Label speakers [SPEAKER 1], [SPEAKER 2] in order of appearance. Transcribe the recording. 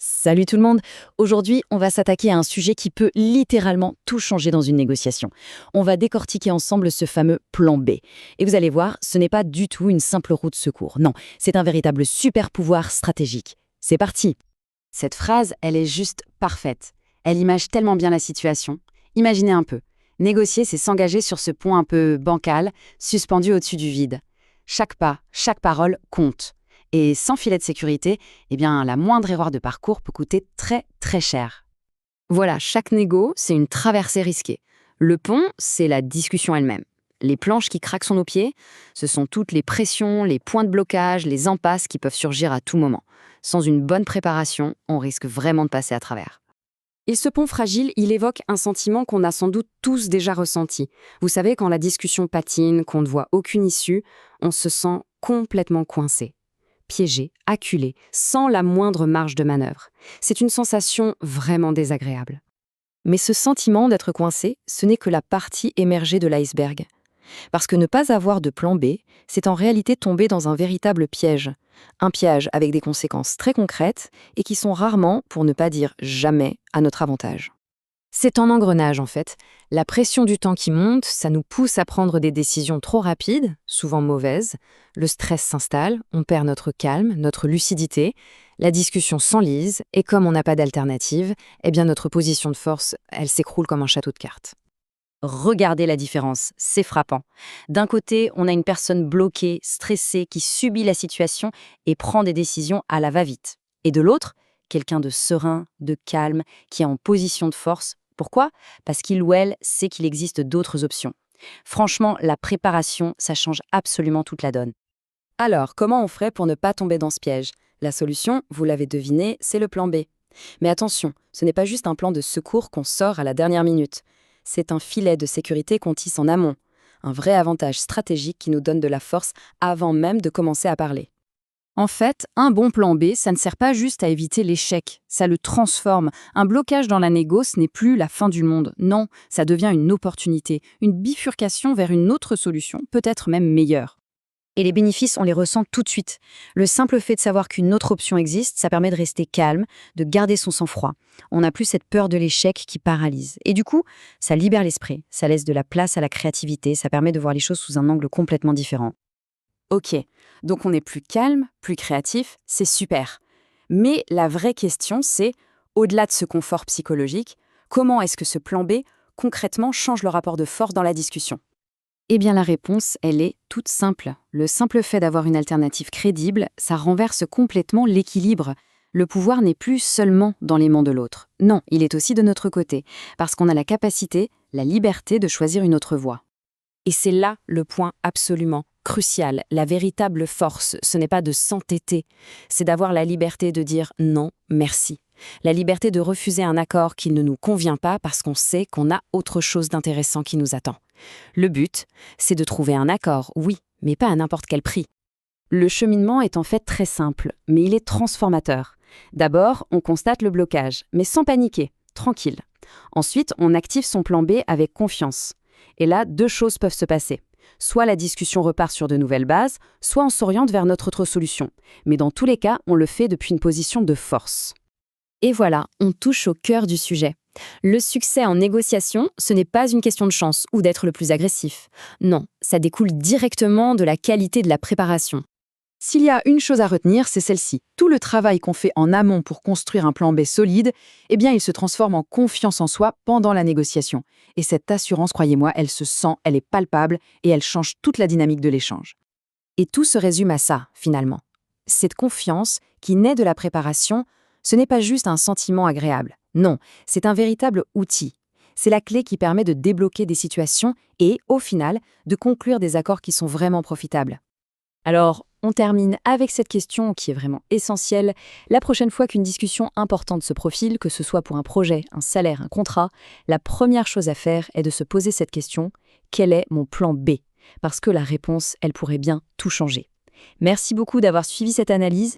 [SPEAKER 1] Salut tout le monde. Aujourd'hui, on va s'attaquer à un sujet qui peut littéralement tout changer dans une négociation. On va décortiquer ensemble ce fameux plan B. Et vous allez voir, ce n'est pas du tout une simple roue de secours. Non, c'est un véritable super pouvoir stratégique. C'est parti.
[SPEAKER 2] Cette phrase, elle est juste parfaite. Elle image tellement bien la situation. Imaginez un peu. Négocier, c'est s'engager sur ce pont un peu bancal, suspendu au-dessus du vide. Chaque pas, chaque parole compte. Et sans filet de sécurité, la moindre erreur de parcours peut coûter très très cher.
[SPEAKER 3] Voilà, chaque négo, c'est une traversée risquée. Le pont, c'est la discussion elle-même. Les planches qui craquent sous nos pieds, ce sont toutes les pressions, les points de blocage, les impasses qui peuvent surgir à tout moment. Sans une bonne préparation, on risque vraiment de passer à travers.
[SPEAKER 2] Et ce pont fragile, il évoque un sentiment qu'on a sans doute tous déjà ressenti. Vous savez, quand la discussion patine, qu'on ne voit aucune issue, on se sent complètement coincé, piégé, acculé, sans la moindre marge de manœuvre. C'est une sensation vraiment désagréable.
[SPEAKER 1] Mais ce sentiment d'être coincé, ce n'est que la partie émergée de l'iceberg. Parce que ne pas avoir de plan B, c'est en réalité tomber dans un véritable piège. Un piège avec des conséquences très concrètes et qui sont rarement, pour ne pas dire jamais, à notre avantage.
[SPEAKER 3] C'est en engrenage en fait. La pression du temps qui monte, ça nous pousse à prendre des décisions trop rapides, souvent mauvaises. Le stress s'installe, on perd notre calme, notre lucidité. La discussion s'enlise et comme on n'a pas d'alternative, notre position de force, elle s'écroule comme un château de cartes.
[SPEAKER 1] Regardez la différence, c'est frappant. D'un côté, on a une personne bloquée, stressée, qui subit la situation et prend des décisions à la va-vite. Et de l'autre, quelqu'un de serein, de calme, qui est en position de force. Pourquoi ? Parce qu'il ou elle sait qu'il existe d'autres options. Franchement, la préparation, ça change absolument toute la donne.
[SPEAKER 2] Alors, comment on ferait pour ne pas tomber dans ce piège ? La solution, vous l'avez deviné, c'est le plan B. Mais attention, ce n'est pas juste un plan de secours qu'on sort à la dernière minute. C'est un filet de sécurité qu'on tisse en amont. Un vrai avantage stratégique qui nous donne de la force avant même de commencer à parler.
[SPEAKER 3] En fait, un bon plan B, ça ne sert pas juste à éviter l'échec, ça le transforme. Un blocage dans la négoce n'est plus la fin du monde. Non, ça devient une opportunité, une bifurcation vers une autre solution, peut-être même meilleure.
[SPEAKER 1] Et les bénéfices, on les ressent tout de suite. Le simple fait de savoir qu'une autre option existe, ça permet de rester calme, de garder son sang-froid. On n'a plus cette peur de l'échec qui paralyse. Et du coup, ça libère l'esprit, ça laisse de la place à la créativité, ça permet de voir les choses sous un angle complètement différent.
[SPEAKER 2] Ok, donc on est plus calme, plus créatif, c'est super. Mais la vraie question, c'est, au-delà de ce confort psychologique, comment est-ce que ce plan B, concrètement, change le rapport de force dans la discussion ?
[SPEAKER 3] La réponse, elle est toute simple. Le simple fait d'avoir une alternative crédible, ça renverse complètement l'équilibre. Le pouvoir n'est plus seulement dans les mains de l'autre. Non, il est aussi de notre côté, parce qu'on a la capacité, la liberté de choisir une autre voie.
[SPEAKER 2] Et c'est là le point absolument crucial. La véritable force, ce n'est pas de s'entêter, c'est d'avoir la liberté de dire non, merci. La liberté de refuser un accord qui ne nous convient pas parce qu'on sait qu'on a autre chose d'intéressant qui nous attend. Le but, c'est de trouver un accord, oui, mais pas à n'importe quel prix. Le cheminement est en fait très simple, mais il est transformateur. D'abord, on constate le blocage, mais sans paniquer, tranquille. Ensuite, on active son plan B avec confiance. Et là, deux choses peuvent se passer. Soit la discussion repart sur de nouvelles bases, soit on s'oriente vers notre autre solution. Mais dans tous les cas, on le fait depuis une position de force.
[SPEAKER 3] Et voilà, on touche au cœur du sujet. Le succès en négociation, ce n'est pas une question de chance ou d'être le plus agressif. Non, ça découle directement de la qualité de la préparation.
[SPEAKER 1] S'il y a une chose à retenir, c'est celle-ci. Tout le travail qu'on fait en amont pour construire un plan B solide, il se transforme en confiance en soi pendant la négociation. Et cette assurance, croyez-moi, elle se sent, elle est palpable et elle change toute la dynamique de l'échange.
[SPEAKER 3] Et tout se résume à ça, finalement. Cette confiance qui naît de la préparation, ce n'est pas juste un sentiment agréable. Non, c'est un véritable outil. C'est la clé qui permet de débloquer des situations et, au final, de conclure des accords qui sont vraiment profitables. Alors, on termine avec cette question qui est vraiment essentielle. La prochaine fois qu'une discussion importante se profile, que ce soit pour un projet, un salaire, un contrat, la première chose à faire est de se poser cette question : quel est mon plan B ? Parce que la réponse, elle pourrait bien tout changer. Merci beaucoup d'avoir suivi cette analyse